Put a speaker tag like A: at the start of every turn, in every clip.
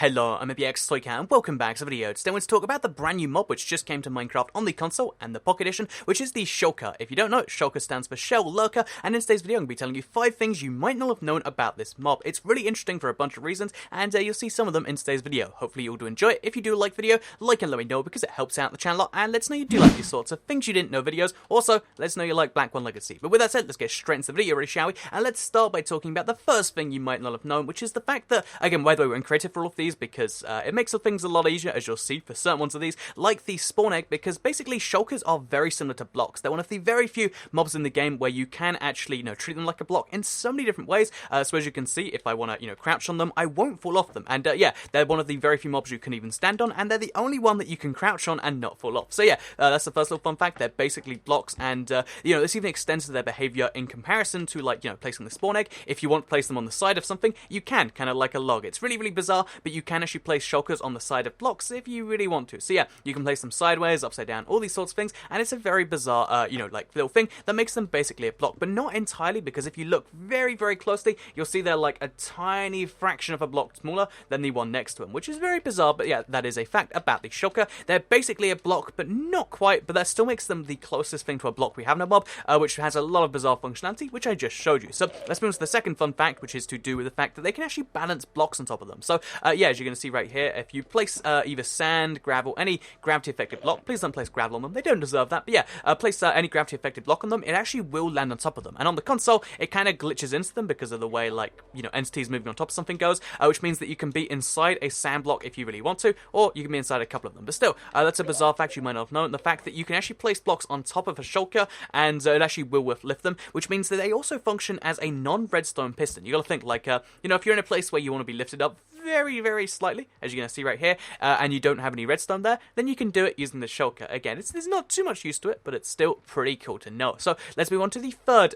A: Hello, I'm MBX and welcome back to the video. Today I want to talk about the brand new mob which just came to Minecraft on the console and the Pocket Edition, which is the Shulker. If you don't know, Shulker stands for Shell Lurker, and in today's video I'm going to be telling you 5 things you might not have known about this mob. It's really interesting for a bunch of reasons, and you'll see some of them in today's video. Hopefully you'll do enjoy it. If you do like the video, like and let me know because it helps out the channel a lot, and let us know you do like these sorts of things you didn't know videos. Also, let us know you like Black One Legacy. But with that said, let's get straight into the video, really, shall we? And let's start by talking about the first thing you might not have known, which is the fact that, again, by the way, we're in creative for all of these because it makes things a lot easier, as you'll see, for certain ones of these, like the spawn egg, because basically shulkers are very similar to blocks. They're one of the very few mobs in the game where you can actually, treat them like a block in so many different ways. So as you can see, if I want to, crouch on them, I won't fall off them. And yeah, they're one of the very few mobs you can even stand on, and they're the only one that you can crouch on and not fall off. So yeah, that's the first little fun fact. They're basically blocks, and this even extends to their behavior in comparison to, like, placing the spawn egg. If you want to place them on the side of something, you can, kind of like a log. It's really, really bizarre, but you can actually place shulkers on the side of blocks if you really want to. So yeah, you can place them sideways, upside down, all these sorts of things, and it's a very bizarre, like, little thing that makes them basically a block, but not entirely, because if you look very, very closely, you'll see they're like a tiny fraction of a block smaller than the one next to them, which is very bizarre, but yeah, that is a fact about the shulker. They're basically a block, but not quite, but that still makes them the closest thing to a block we have in a mob, which has a lot of bizarre functionality, which I just showed you. So let's move on to the second fun fact, which is to do with the fact that they can actually balance blocks on top of them. So yeah, as you're going to see right here, if you place either sand, gravel, any gravity-affected block, please don't place gravel on them, they don't deserve that, but yeah, place any gravity-affected block on them, it actually will land on top of them. And on the console, it kind of glitches into them because of the way, like, entities moving on top of something goes, which means that you can be inside a sand block if you really want to, or you can be inside a couple of them. But still, that's a bizarre fact you might not have known, the fact that you can actually place blocks on top of a shulker, and it actually will lift them, which means that they also function as a non-redstone piston. You gotta think, like, if you're in a place where you want to be lifted up very, very slightly, as you're going to see right here, and you don't have any redstone there, then you can do it using the shulker. Again, there's not too much use to it, but it's still pretty cool to know. So let's move on to the third,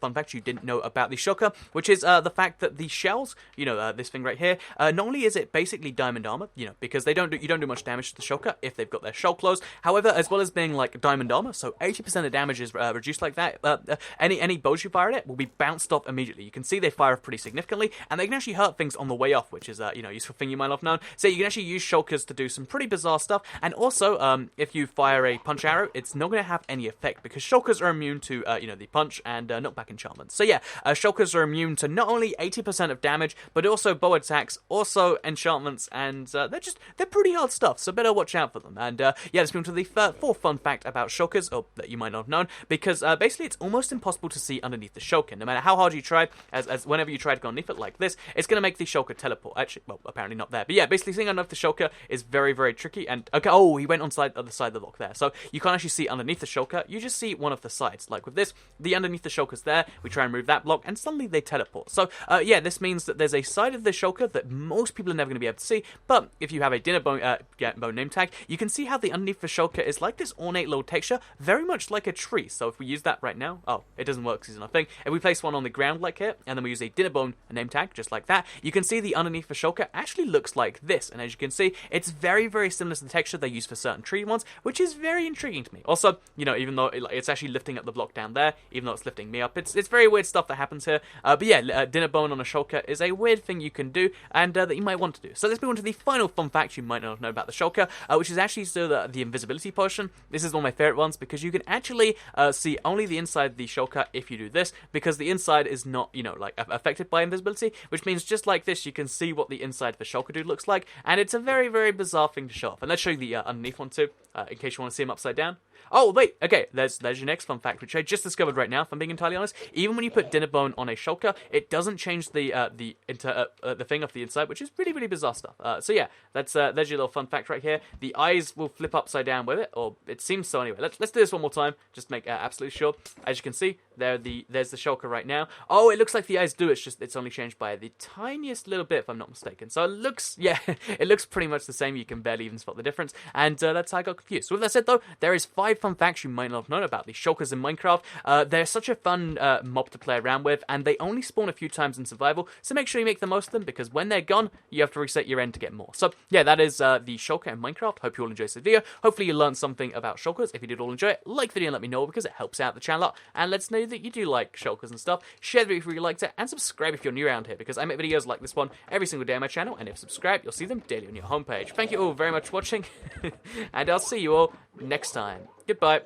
A: fun fact you didn't know about the shulker, which is the fact that the shells, this thing right here, not only is it basically diamond armor, because you don't do much damage to the shulker if they've got their shell closed. However, as well as being like diamond armor, so 80% of damage is reduced like that. Any bows you fire at it will be bounced off immediately. You can see they fire off pretty significantly, and they can actually hurt things on the way off, which is useful thing you might not have known. So you can actually use shulkers to do some pretty bizarre stuff, and also if you fire a punch arrow, it's not going to have any effect because shulkers are immune to the punch and knockback enchantments. So yeah, shulkers are immune to not only 80% of damage, but also bow attacks, also enchantments, and they're pretty hard stuff. So better watch out for them. And yeah, let's move on to the fourth fun fact about shulkers, or that you might not have known, because basically it's almost impossible to see underneath the shulker. No matter how hard you try, as whenever you try to go underneath it like this, it's going to make the shulker teleport. Actually, well, apparently not there, but yeah, basically seeing underneath the shulker is very, very tricky. And okay, oh, he went on the other side of the block there, so you can't actually see underneath the shulker. You just see one of the sides. Like with this, the underneath the shulker's there. We try and move that block, and suddenly they teleport. So yeah, this means that there's a side of the shulker that most people are never going to be able to see. But if you have a dinner bone name tag, you can see how the underneath the shulker is like this ornate little texture, very much like a tree. So if we use that right now, oh, it doesn't work because it's nothing. If we place one on the ground like here, and then we use a dinner bone name tag just like that, you can see the underneath the shulker actually looks like this. And as you can see, it's very, very similar to the texture they use for certain tree ones, which is very intriguing to me. Also, even though it's actually lifting up the block down there, even though it's lifting me up, it's very weird stuff that happens here. But yeah, dinner bone on a shulker is a weird thing you can do, and that you might want to do. So let's move on to the final fun fact you might not know about the shulker, which is actually still the invisibility potion. This is one of my favorite ones because you can actually see only the inside of the shulker if you do this, because the inside is not, affected by invisibility, which means just like this, you can see what the inside of the shulker dude looks like, and it's a very, very bizarre thing to show off. And let's show you the underneath one too, in case you want to see him upside down. Oh, wait, okay, there's your next fun fact, which I just discovered right now, if I'm being entirely honest. Even when you put dinner bone on a shulker, it doesn't change the thing off the inside, which is really, really bizarre stuff. So yeah, there's your little fun fact right here. The eyes will flip upside down with it, or it seems so anyway. Let's do this one more time, just to make absolutely sure. As you can see, there's the shulker right now. Oh, it looks like the eyes do, it's only changed by the tiniest little bit, if I'm not mistaken. So it looks, yeah, it looks pretty much the same. You can barely even spot the difference, and that's how I got confused. So with that said though, there is 5 5 fun facts you might not have known about the Shulkers in Minecraft. They're such a fun mob to play around with, and they only spawn a few times in survival, so make sure you make the most of them, because when they're gone, you have to reset your end to get more. So yeah, that is the Shulker in Minecraft. Hope you all enjoyed this video. Hopefully you learned something about Shulkers. If you did all enjoy it, like the video and let me know, because it helps out the channel a lot, and lets us know that you do like Shulkers and stuff. Share the video if you liked it, and subscribe if you're new around here, because I make videos like this one every single day on my channel, and if you subscribe, you'll see them daily on your homepage. Thank you all very much for watching, and I'll see you all next time. Goodbye.